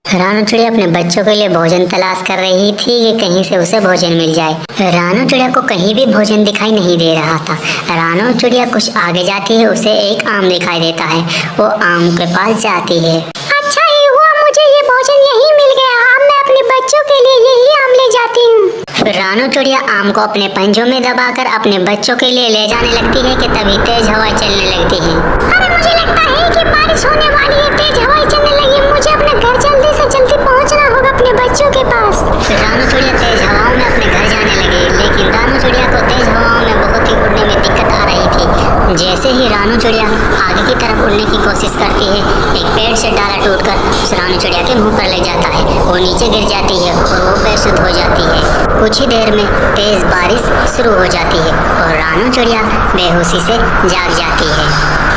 रानू चिड़िया अपने बच्चों के लिए भोजन तलाश कर रही थी कि कहीं से उसे भोजन मिल जाए। रानू चिड़िया को कहीं भी भोजन दिखाई नहीं दे रहा था। रानू चिड़िया कुछ आगे जाती है, उसे एक आम दिखाई देता है। वो आम के पास जाती है। अच्छा ही हुआ मुझे ये भोजन यहीं मिल गया। अब मैं अपने बच्चों के लिए यही आम ले जाती हूँ। फिर रानू चिड़िया आम को अपने पंजों में दबाकर अपने बच्चों के लिए ले जाने लगती है कि तभी तेज हवा चलने लगती है। अरे मुझे लगता है कि बारिश होने वाली है, तेज हवा चलने लगी। मुझे अपने घर जल्दी से जल्दी पहुंचना होगा अपने बच्चों के पास। फिर रानू चिड़िया तेज हवाओं में अपने घर जाने लगी, लेकिन रानू चिड़िया को तेज हवाओं में बहुत ही उड़ने में दिक्कत आ रही थी। जैसे ही रानू चिड़िया आगे की तरफ उड़ने की कोशिश करती है, एक पेड़ से डाला टूटकर उस रानू चिड़िया के मुंह पर लग जाता है। वो नीचे गिर जाती है और वो बेसुध हो जाती है। कुछ ही देर में तेज बारिश शुरू हो जाती है और रानू चिड़िया बेहोशी से जाग जाती है।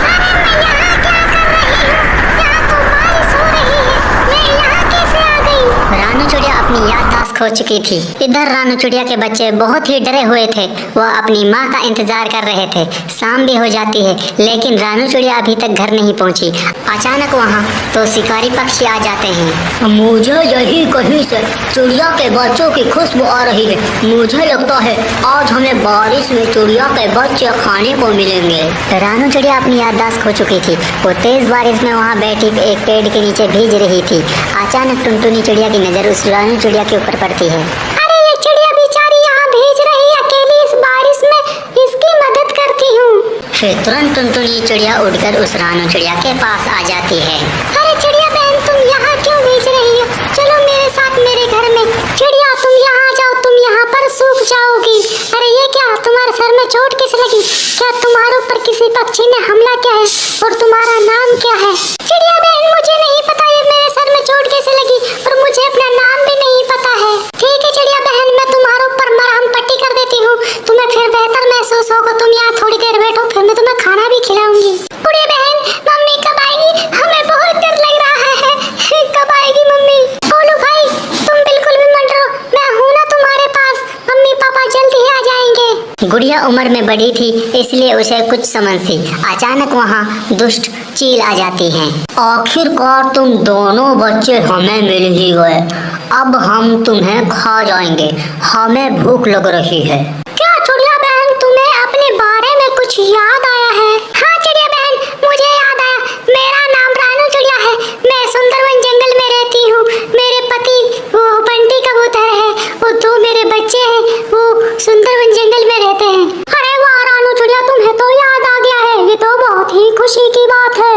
अरे मैं यहाँ क्या कर रही हूँ? यहाँ तो बारिश हो रही है, मैं यहाँ कैसे आ गई? रानू चिड़िया अपनी याददाश्त खो चुकी थी। इधर रानू चिड़िया के बच्चे बहुत ही डरे हुए थे। वह अपनी माँ का इंतजार कर रहे थे। शाम भी हो जाती है, लेकिन रानू चिड़िया अभी तक घर नहीं पहुँची। अचानक वहाँ तो शिकारी पक्षी आ जाते हैं। मुझे यही कहीं से चिड़िया के बच्चों की खुशबू आ रही है। मुझे लगता है आज हमें बारिश में चिड़िया के बच्चे खाने को मिलेंगे। रानू चिड़िया अपनी याददाश्त खो चुकी थी। वो तेज बारिश में वहाँ बैठी एक पेड़ के नीचे भीग रही थी। अचानक टुनटुनी चिड़िया की नजर उस रानू चिड़िया के ऊपर पड़ती है। अरे ये चिड़िया बेचारी यहाँ भीग रही है अकेली इस बारिश में, इसकी मदद करती हूँ। फिर तुरंत टुनटुनी चिड़िया उड़कर उस रानू चिड़िया के पास आ जाती है। अरे चिड़िया बहन, तुम यहाँ क्यों भीग रही हो? चलो मेरे साथ मेरे घर में। चिड़िया तुम यहाँ आ जाओ, तुम यहाँ पर सूख जाओगी। अरे ये क्या, तुम्हारे सर में चोट किस लगी? क्या तुम्हारे ऊपर किसी पक्षी ने हमला किया है? और तुम्हारा नाम क्या है? चिड़िया बहन मुझे नहीं पता ये मेरे सर में चोट कैसे लगी, और मुझे अपना नाम भी नहीं पता है। ठीक है चिड़िया बहन, मैं तुम्हारे ऊपर मरहम पट्टी कर देती हूँ, तुम्हें फिर बेहतर महसूस होगा। तुम यहाँ थोड़ी देर बैठो, फिर मैं तुम्हें खाना भी खिलाऊंगी। चिड़िया बहन, मम्मी कब आएगी? हमें बहुत डर लग रहा है। कब आएगी मम्मी? बोलो भाई, तुम बिल्कुल भी मत डरो, मैं हूँ ना तुम्हारे पास। मम्मी पापा जल्दी ही आ जाएंगे। गुड़िया उम्र में बड़ी थी, इसलिए उसे कुछ समझ थी। अचानक वहाँ दुष्ट चील आ जाती हैं। आखिरकार तुम दोनों बच्चे हमें मिल ही गए। अब हम तुम्हें खा जाएंगे, हमें भूख लग रही है। क्या चिड़िया बहन, तुम्हें अपने बारे में कुछ याद आया है? हाँ चिड़िया बहन, मुझे याद आया। मेरा नाम रानू चिड़िया है। मैं सुंदरवन जंगल में रहती हूँ। मेरे पति वो बंटी कबूतर है, वो दो मेरे बच्चे हैं, वो सुंदरवन जंगल में रहते हैं। अरे वाह रानू चिड़िया, तुम्हें तो याद आ गया है, ये तो बहुत ही खुशी की बात है।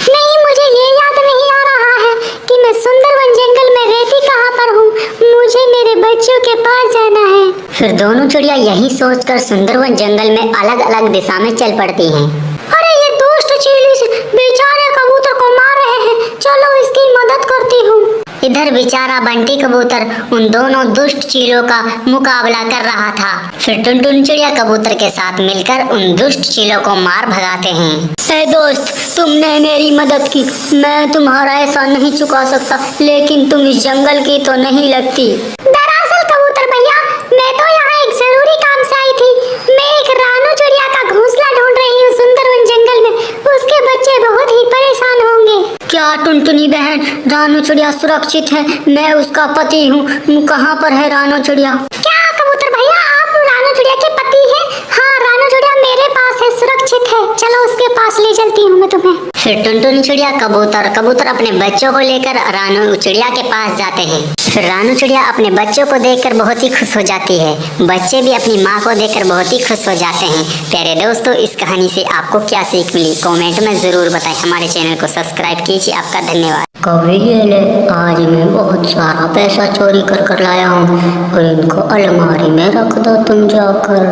नहीं, मुझे ये याद नहीं आ रहा है कि मैं सुंदरवन जंगल में रहती कहाँ पर हूँ। मुझे मेरे बच्चों के पास जाना है। फिर दोनों चिड़िया यही सोचकर सुंदरवन जंगल में अलग अलग दिशा में चल पड़ती हैं। अरे ये दुष्ट चील इस बेचारे कबूतर को मार रहे हैं, चलो इसकी मदद करती हूँ। इधर बेचारा बंटी कबूतर उन दोनों दुष्ट चीलों का मुकाबला कर रहा था। फिर टुनटुन चिड़िया कबूतर के साथ मिलकर उन दुष्ट चीलों को मार भगाते हैं। ए दोस्त, तुमने मेरी मदद की, मैं तुम्हारा एहसान नहीं चुका सकता, लेकिन तुम इस जंगल की तो नहीं लगती। दरअसल कबूतर भैया, मैं तो यहाँ एक जरूरी काम से आई थी। मैं एक रानू चिड़िया का घोंसला ढूंढ रही हूँ सुंदरवन जंगल में। उसके बच्चे बहुत ही परेशान होंगे। क्या टुनटुनी बहन, रानू चिड़िया सुरक्षित है? मैं उसका पति हूँ। कहाँ पर है रानू चिड़िया? क्या कबूतर भैया, आप रानू चिड़िया के पति हैं? हाँ, रानू चिड़िया मेरे पास है, सुरक्षित है। चलो उसके पास ले चलती हूँ मैं तुम्हें। फिर टुनटुनी चिड़िया कबूतर अपने बच्चों को लेकर रानू चिड़िया के पास जाते हैं। फिर रानू चिड़िया अपने बच्चों को देखकर बहुत ही खुश हो जाती है। बच्चे भी अपनी माँ को देखकर बहुत ही खुश हो जाते हैं। प्यारे दोस्तों, इस कहानी से आपको क्या सीख मिली कमेंट में जरूर बताएं। हमारे चैनल को सब्सक्राइब कीजिए। आपका धन्यवाद। कभी ये ले, आज मैं बहुत सारा पैसा चोरी कर लाया हूँ और इनको अलमारी में रख दो तुम जाकर।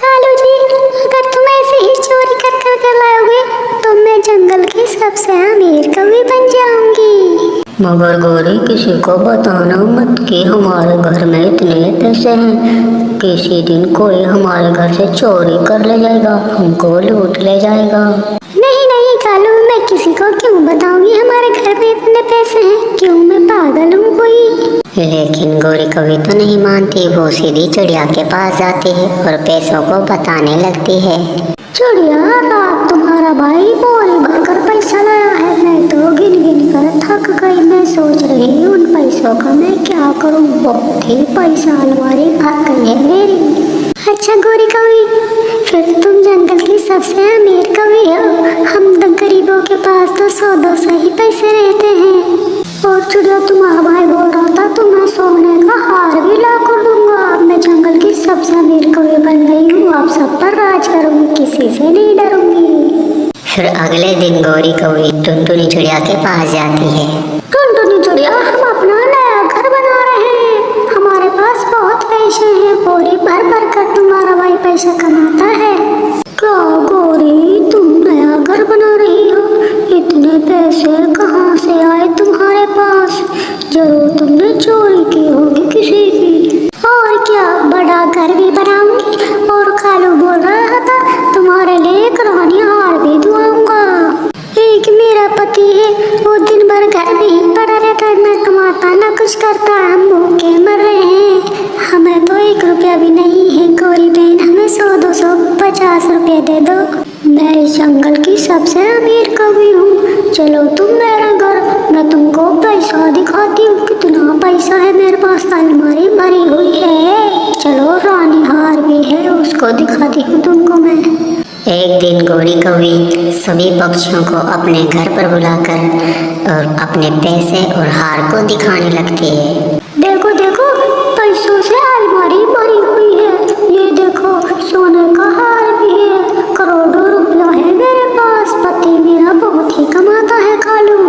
कालू जी, अगर तुम ऐसे ही चोरी कर लाओगे तो मैं जंगल की सबसे अमीर कवि बन जाऊंगी। मगर गौरी, किसी को बताना मत कि हमारे घर में इतने पैसे हैं। किसी दिन कोई हमारे घर से चोरी कर ले जाएगा, हमको लूट ले जाएगा। नहीं नहीं कालू, मैं किसी को क्यों बताऊंगी हमारे घर में इतने पैसे हैं? क्यों, मैं पागल हूँ कोई? लेकिन गौरी कभी तो नहीं मानती। वो सीधी चिड़िया के पास जाती है और पैसों को बताने लगती है। चिड़िया, रात तुम्हारा भाई बोरी भरकर पैसा लाया है? मैं तो गिन गिन कर थक गई। मैं सोच रही उन पैसों का मैं क्या करूं। बहुत ही पैसा अलमारी भर गई है मेरी। अच्छा गोरी कवि, फिर तुम जंगल की सबसे अमीर कवि हो। हम तो गरीबों के पास तो 100-200 ही पैसे रहते हैं। और चिड़िया, तुम्हारा भाई बोल रहा था तुम्हें सोने का हार भी ला कर दूंगा। अब मैं जंगल की सबसे अमीर कवि बन गई हूँ। आप सब पर राज करूंगी, किसी से नहीं डरूंगी। फिर अगले दिन गौरी कवि टुनटुनी चिड़िया के पास जाती है। टुनटुनी चिड़िया, हम अपना नया घर बना रहे हैं। हमारे पास बहुत पैसे हैं। बोरी भर भर कर तुम्हारा भाई पैसा कमाता है। क्या गौरी, तुम नया घर बना रही हो? इतने पैसे कहाँ से आए तुम्हारे पास? जरूर तुमने चोरी की होगी किसी की। और क्या, बड़ा घर भी बनाऊंगी। और कालू बोल रहा था तुम्हारे लिए एक रानी हार भी दुआऊंगा। एक मेरा पति है, वो दिन भर घर में ही पड़ा रहता है, न कमाता न कुछ करता। हम भूखे मर रहे हैं। हमें तो 1 रुपया भी नहीं है। गौरी बहन, हमें 100-250 रुपये दे दो। मैं इस जंगल की सबसे अमीर कवि हूँ। चलो तुम मेरे घर, मैं तुमको पैसा दिखाती हूँ। कितना पैसा है मेरे पास, अलमारी भरी हुई है। चलो रानी हार भी है, उसको दिखाती हूँ तुमको मैं। एक दिन गौरी कवि सभी पक्षियों को अपने घर पर बुलाकर और अपने पैसे और हार को दिखाने लगती है। देखो देखो, पैसों से अलमारी भरी हुई है। ये देखो, सोने का हार भी है। करोड़ों रुपया है मेरे पास। पति मेरा बहुत ही कमाता है कालू।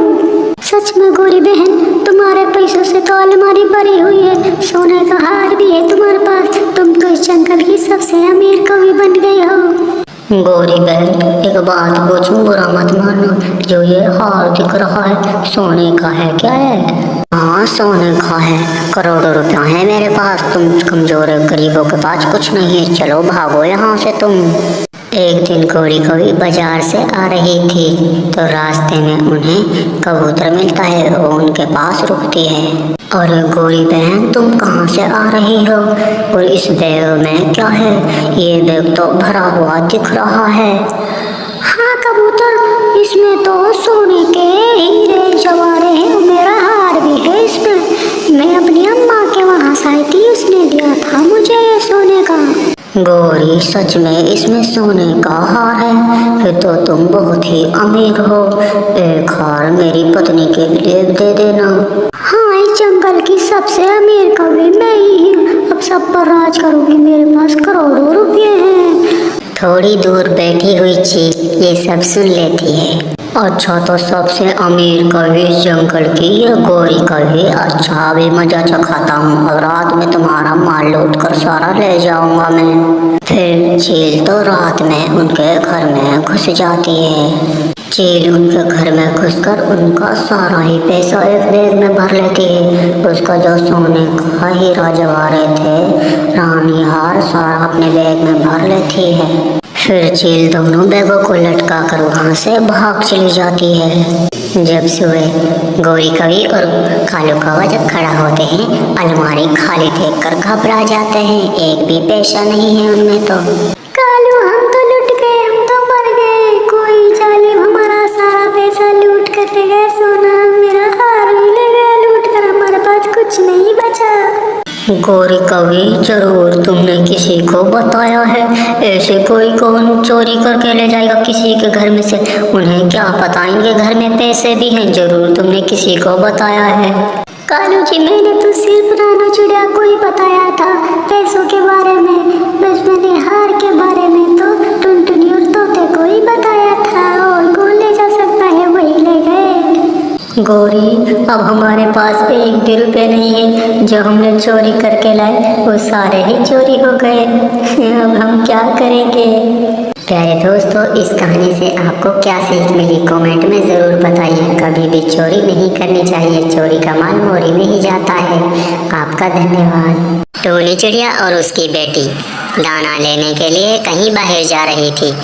सच में गौरी बहन, तुम्हारे पैसों से तो अलमारी भरी हुई है। सोने का हार भी है तुम्हारे पास। तुम तो इस जंगल की सबसे अमीर कवि बन गई हो। गौरी बहन, एक बात पूछूं, बुरा मत मानो। जो ये हार दिख रहा है, सोने का है क्या है? हाँ, सोने का है। करोड़ों रुपया है मेरे पास। तुम कमजोर गरीबों के पास कुछ नहीं है। चलो भागो यहाँ से तुम। एक दिन गौरी कवि बाजार से आ रही थी तो रास्ते में उन्हें कबूतर मिलता है। वो उनके पास रुकती है। और गौरी बहन, तुम कहाँ से आ रही हो? और इस बैग में क्या है? ये बैग तो भरा हुआ दिख रहा है। हाँ कबूतर, इसमें तो सोने के हीरे जवाहरात हैं। मेरा हार भी है इसमें। मैं अपनी अम्मा के वहाँ से आई थी, उसने दिया था मुझे ये सोने का। गौरी, सच में इसमें सोने का हार है? फिर तो तुम बहुत ही अमीर हो। एक हार मेरी पत्नी के लिए दे देना। हाँ, इस जंगल की सबसे अमीर कवि मैं ही हूँ। अब सब पर राज करूंगी। मेरे पास करोड़ों रुपये हैं। थोड़ी दूर बैठी हुई चील ये सब सुन लेती है। अच्छा, तो सबसे अमीर कवि जंगल की ये गौरी कवि। अच्छा, अभी मजा चखाता हूँ। अब रात में तुम्हारा माल लूट कर सारा ले जाऊंगा मैं। फिर चील तो रात में उनके घर में घुस जाती है। चील उनके घर में घुसकर उनका सारा ही पैसा एक बैग में भर लेती है। उसका जो सोने का हीरा जवाहरात थे, रानी हार, सारा अपने बैग में भर लेती है। फिर चील दोनों बैगों को लटका कर वहाँ से भाग चली जाती है। जब सुबह गौरी कवि और कालू कौवा जब खड़ा होते हैं, अलमारी खाली देखकर घबरा जाते हैं। एक भी पैसा नहीं है उनमें तो। कालू, हम तो लुट गए, हम तो मर गए। कोई जालिम हमारा सारा पैसा लूट कर ले गए। सोना मेरा हार भी ले गए लूट कर। हमारे पास कुछ नहीं बचा। गौरी कवि, जरूर तुमने किसी को बताया है। ऐसे कोई कौन चोरी करके ले जाएगा किसी के घर में से? उन्हें क्या पता इनके घर में पैसे भी हैं। जरूर तुमने किसी को बताया है। कालू जी, मैंने तो सिर्फ रानू चिड़िया को ही बताया था पैसों के बारे में। बस मैंने हार के बारे में तो टुनटुनी और तोते को ही बताया था। और कौन ले जा सकता है, वही ले गए। गौरी, अब हमारे पास 1 भी रुपये नहीं है। जो हमने चोरी करके लाए वो सारे ही चोरी हो गए। अब हम क्या करेंगे? प्यारे दोस्तों, इस कहानी से आपको क्या सीख मिली कमेंट में ज़रूर बताइए। कभी भी चोरी नहीं करनी चाहिए। चोरी का माल मोरी में ही जाता है। आपका धन्यवाद। टोनी चिड़िया और उसकी बेटी दाना लेने के लिए कहीं बाहर जा रही थी।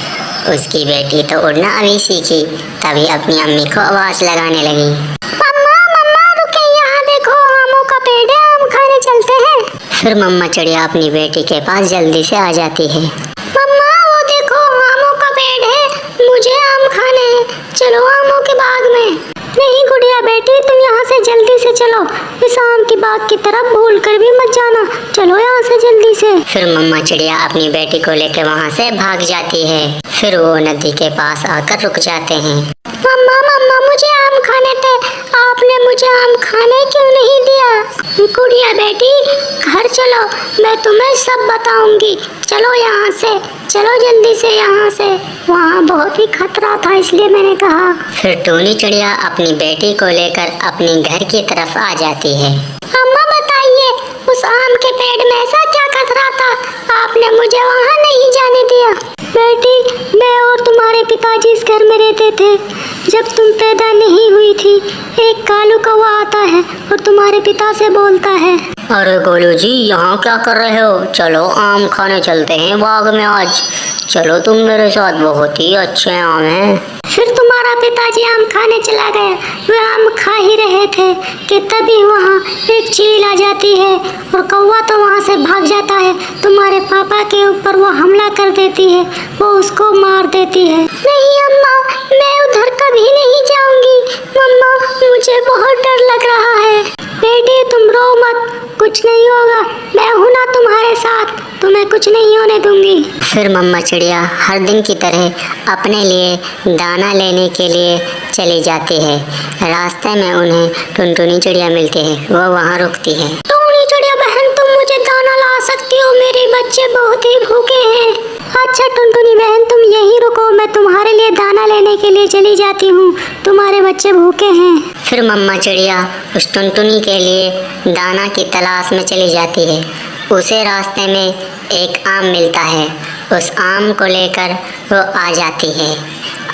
उसकी बेटी तो उड़ना अभी सीखी, तभी अपनी अम्मी को आवाज लगाने लगी। मम्मा मम्मा रुके, यहाँ देखो, आमों का पेड़ है, आम खाने चलते हैं। फिर मम्मा चिड़िया अपनी बेटी के पास जल्दी से आ जाती है। मम्मा वो देखो, आमों का पेड़ है, मुझे आम खाने हैं, चलो आमों के बाग में। नहीं गुड़िया बेटी, तुम यहाँ से जल्दी से चलो, इस आम के बाग की तरफ भूल कर भी मत जाना, चलो यहाँ से जल्दी से। फिर मम्मा चिड़िया अपनी बेटी को लेकर वहाँ से भाग जाती है। फिर वो नदी के पास आकर रुक जाते हैं। मम्मा मम्मा मुझे आम खाने थे, आपने मुझे आम खाने क्यों नहीं दिया? गुड़िया बेटी घर चलो, मैं तुम्हें सब बताऊंगी, चलो यहाँ से, चलो जल्दी से यहाँ से, वहाँ बहुत ही खतरा था इसलिए मैंने कहा। फिर टूनी चिड़िया अपनी बेटी को लेकर अपने घर की तरफ आ जाती है। अम्मा बताइए, उस आम के पेड़ में ऐसा क्या खतरा था, आपने मुझे वहाँ नहीं जाने दिया? बेटी मैं और तुम्हारे पिताजी इस घर में रहते थे, जब तुम पैदा नहीं हुई थी एक कालू कौवा आता है और तुम्हारे पिता से बोलता है, अरे गोलू जी यहाँ क्या कर रहे हो, चलो आम खाने चलते हैं बाग में आज, चलो तुम मेरे साथ, बहुत ही अच्छे आम हैं। फिर तुम्हारा पिताजी आम खाने चला गया, वे आम खा ही रहे थे कि तभी वहाँ एक चील आ जाती है और कौवा तो वहाँ से भाग जाता है, तुम्हारे पापा के ऊपर वो हमला कर देती है, वो उसको मार देती है। नहीं अम्मा, मैं उधर कभी नहीं जाऊंगी, मम्मा मुझे बहुत डर लग रहा है। बेटी तुम रो मत, कुछ नहीं होगा, मैं हूँ ना तुम्हारे साथ, तुम्हें कुछ नहीं होने दूंगी। फिर मम्मा चिड़िया हर दिन की तरह अपने लिए दाना लेने के लिए चली जाती है। रास्ते में उन्हें टुनटुनी चिड़िया मिलती है, वो वहाँ रुकती है। टुनटुनी चिड़िया बहन तुम मुझे दाना ला सकती हो, मेरे बच्चे बहुत ही भूखे हैं। अच्छा टुनटुनी बहन तुम यहीं रुको, मैं तुम्हारे लिए दाना लेने के लिए चली जाती हूँ, तुम्हारे बच्चे भूखे हैं। फिर मम्मा चिड़िया उस टुनटुनी के लिए दाना की तलाश में चली जाती है। उसे रास्ते में एक आम मिलता है, उस आम को लेकर वो आ जाती है,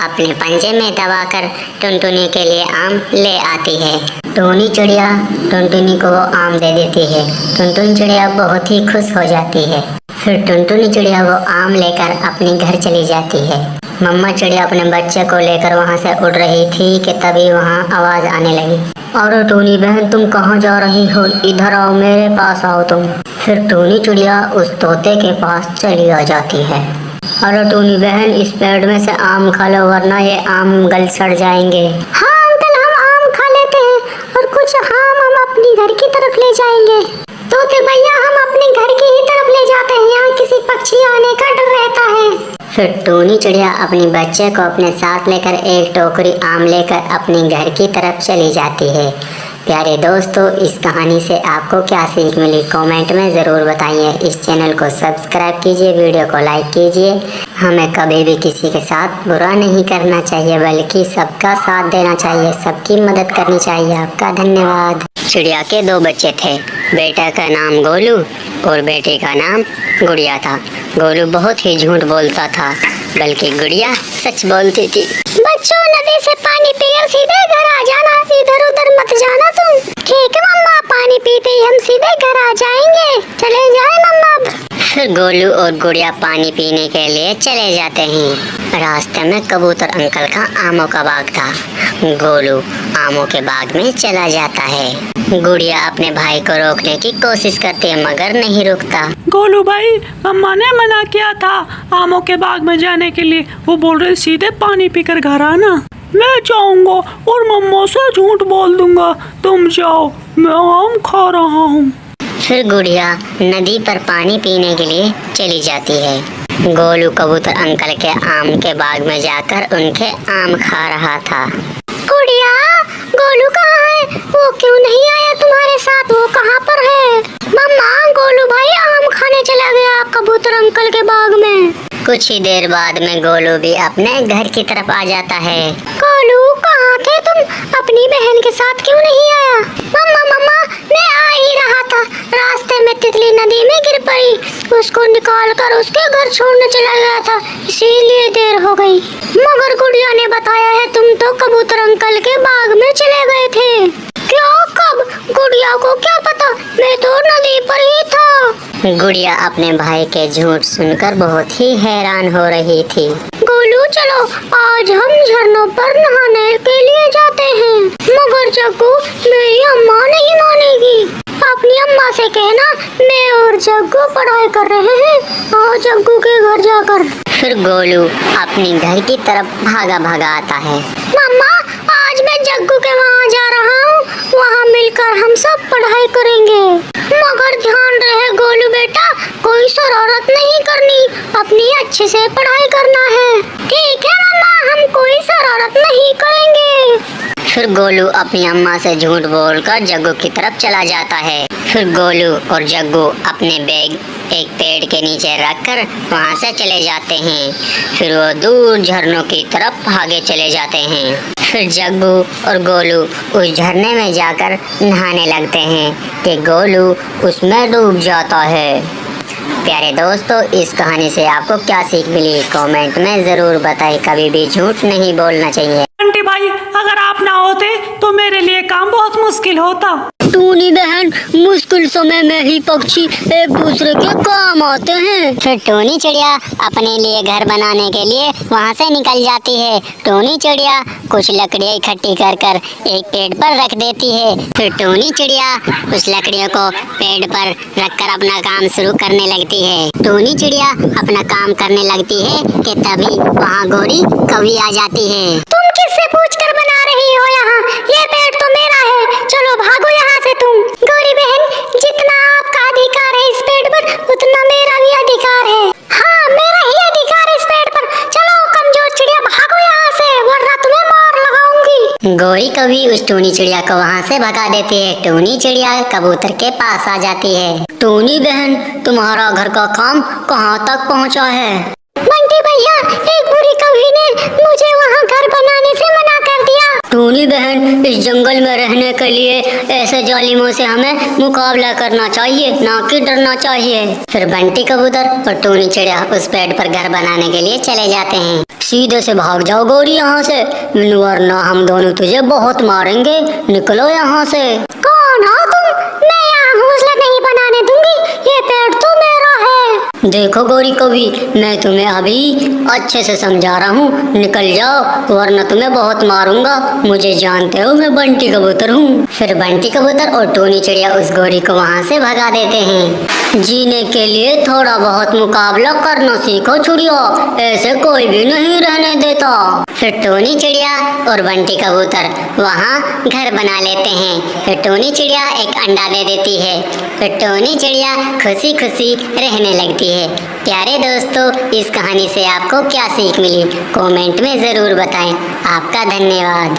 अपने पंजे में दबाकर टुनटुनी के लिए आम ले आती है। टूनी चिड़िया टुनटुनी को वो आम दे देती है। टुनटुनी चिड़िया बहुत ही खुश हो जाती है। फिर टुनटुनी चिड़िया वो आम लेकर अपने घर चली जाती है। मम्मा चिड़िया अपने बच्चे को लेकर वहाँ से उड़ रही थी कि तभी वहाँ आवाज़ आने लगी, अरे टूनी बहन तुम कहाँ जा रही हो, इधर आओ, मेरे पास आओ तुम। फिर टूनी चिड़िया उस तोते के पास चली आ जाती है। अरे टूनी बहन इस पेड़ में से आम खा लो वरना ये आम गल सड़ जाएंगे। हाँ अंकल हम आम खा लेते हैं और कुछ आम हम अपनी घर की तरफ ले जाएंगे। तोते भैया हम अपने घर की ही तरफ ले जाते हैं, यहाँ किसी पक्षी आने का डर रहता है। फिर टूनी चिड़िया अपने बच्चे को अपने साथ लेकर एक टोकरी आम लेकर अपने घर की तरफ चली जाती है। प्यारे दोस्तों इस कहानी से आपको क्या सीख मिली कमेंट में ज़रूर बताइए। इस चैनल को सब्सक्राइब कीजिए, वीडियो को लाइक कीजिए। हमें कभी भी किसी के साथ बुरा नहीं करना चाहिए बल्कि सबका साथ देना चाहिए, सबकी मदद करनी चाहिए। आपका धन्यवाद। चिड़िया के दो बच्चे थे, बेटा का नाम गोलू और बेटे का नाम गुड़िया था। गोलू बहुत ही झूठ बोलता था बल्कि गुड़िया सच बोलती थी। बच्चों नदी से पानी पीकर सीधे घर आ जाना, इधर उधर मत जाना तुम। ठीक है मम्मा, पानी पीते ही हम सीधे घर आ जाएंगे, चले जाए मम्मा। फिर गोलू और गुड़िया पानी पीने के लिए चले जाते हैं। रास्ते में कबूतर अंकल का आमों का बाग था। गोलू आमों के बाग में चला जाता है। गुड़िया अपने भाई को रोकने की कोशिश करती है मगर नहीं रुकता। गोलू भाई मम्मा ने मना किया था आमों के बाग में जाने के लिए, वो बोल रहे सीधे पानी पीकर घर आना। मैं जाऊंगा और मम्मा से झूठ बोल दूंगा, तुम जाओ मैं आम खा रहा हूँ। फिर गुड़िया नदी पर पानी पीने के लिए चली जाती है। गोलू कबूतर अंकल के आम के बाग में जाकर उनके आम खा रहा था। गुड़िया गोलू कहाँ है, वो क्यों नहीं आया तुम्हारे साथ, वो कहाँ पर है? मम्मा गोलू भाई आम खाने चला गया कबूतर अंकल के बाग में। कुछ ही देर बाद में गोलू भी अपने घर की तरफ आ जाता है। गोलू कहाँ थे तुम, अपनी बहन के साथ क्यों नहीं आया? मम्मा मम्मा मैं आ ही रहा था, रास्ते में तितली नदी में गिर पड़ी, उसको निकाल कर उसके घर छोड़ने चला गया था, इसीलिए देर हो गई। मगर गुड़िया ने बताया है तुम तो कबूतर अंकल के बाग में चले गए थे। क्या कब? गुड़िया को क्या पता, मैं तो नदी पर ही था। गुड़िया अपने भाई के झूठ सुनकर बहुत ही हैरान हो रही थी। गोलू चलो आज हम झरनों पर नहाने के लिए जाते हैं। मगर जग्गू मेरी अम्मा नहीं मानेगी, अपनी अम्मा से कहना मैं और जग्गू पढ़ाई कर रहे हैं, आओ जग्गू के घर जाकर। फिर गोलू अपनी घर की तरफ भागा भागा आता है। मम्मा, आज मैं जग्गू के वहाँ जा रहा हूँ, वहाँ मिलकर हम सब पढ़ाई करेंगे। मगर ध्यान रहे गोलू बेटा, कोई शरारत नहीं करनी, अपनी अच्छे से पढ़ाई करना है। ठीक है मम्मा, हम कोई शरारत नहीं करेंगे। फिर गोलू अपनी अम्मा से झूठ बोलकर जग्गू की तरफ चला जाता है। फिर गोलू और जग्गू अपने बैग एक पेड़ के नीचे रखकर वहाँ से चले जाते हैं। फिर वो दूर झरनों की तरफ भागे चले जाते हैं। फिर जग्गू और गोलू उस झरने में जाकर नहाने लगते हैं कि गोलू उसमें डूब जाता है। प्यारे दोस्तों, इस कहानी से आपको क्या सीख मिली कमेंट में ज़रूर बताएं। कभी भी झूठ नहीं बोलना चाहिए। बंटी भाई, अगर आप ना होते तो मेरे लिए काम बहुत मुश्किल होता। टूनी बहन, मुश्किल समय में ही पक्षी एक दूसरे के काम आते हैं। फिर टूनी चिड़िया अपने लिए घर बनाने के लिए वहाँ से निकल जाती है। टूनी चिड़िया कुछ लकड़ियाँ इकट्ठी कर कर एक पेड़ पर रख देती है। फिर टूनी चिड़िया उस लकड़ियों को पेड़ पर रखकर अपना काम शुरू करने लगती है। टूनी चिड़िया अपना काम करने लगती है कि तभी वहाँ गोरी कौवी आ जाती है। तुम किससे पूछकर बना रही हो यहाँ? ये पेड़ तो मेरा है, चलो भागो यहाँ से तुम। गौरी बहन, जितना आपका अधिकार है इस पेड़ पर, उतना मेरा भी अधिकार है। हाँ, मेरा ही अधिकार है इस पेड़ पर। चलो कमजोर चिड़िया, भागो यहाँ से, वरना तुम्हें मार लगाऊंगी। गौरी कभी उस टूनी चिड़िया को वहाँ से भगा देती है। टूनी चिड़िया कबूतर के पास आ जाती है। टूनी बहन, तुम्हारा घर का काम कहाँ तक पहुँचा है? बंटी भैया, एक बुरी कौवी ने मुझे वहाँ घर बनाने से मना कर दिया। टूनी बहन, इस जंगल में रहने के लिए ऐसे जालिमों से हमें मुकाबला करना चाहिए, ना कि डरना चाहिए। फिर बंटी कबूतर और टूनी चिड़िया उस पेड़ पर घर बनाने के लिए चले जाते हैं। सीधे से भाग जाओ गौरी यहाँ से, वरना हम दोनों तुझे बहुत मारेंगे। निकलो यहाँ से। कौन हो तुम? मैं यहाँ घोंसला नहीं बनाने दूंगी, ये पेड़ तो मेरा है। देखो गौरी कौवी, मैं तुम्हें अभी अच्छे से समझा रहा हूँ, निकल जाओ वरना तुम्हें बहुत मारूंगा। मुझे जानते हो, मैं बंटी कबूतर हूँ। फिर बंटी कबूतर और टूनी चिड़िया उस गौरी को वहाँ से भगा देते हैं। जीने के लिए थोड़ा बहुत मुकाबला करना सीखो चिड़िया, ऐसे कोई भी नहीं रहने देता। फिर टूनी चिड़िया और बंटी कबूतर वहाँ घर बना लेते हैं। फिर टूनी चिड़िया एक अंडा दे देती है। फिर टूनी चिड़िया खुशी खुशी रहने लगती है। प्यारे दोस्तों, इस कहानी से आपको क्या सीख मिली कमेंट में ज़रूर बताएं। आपका धन्यवाद।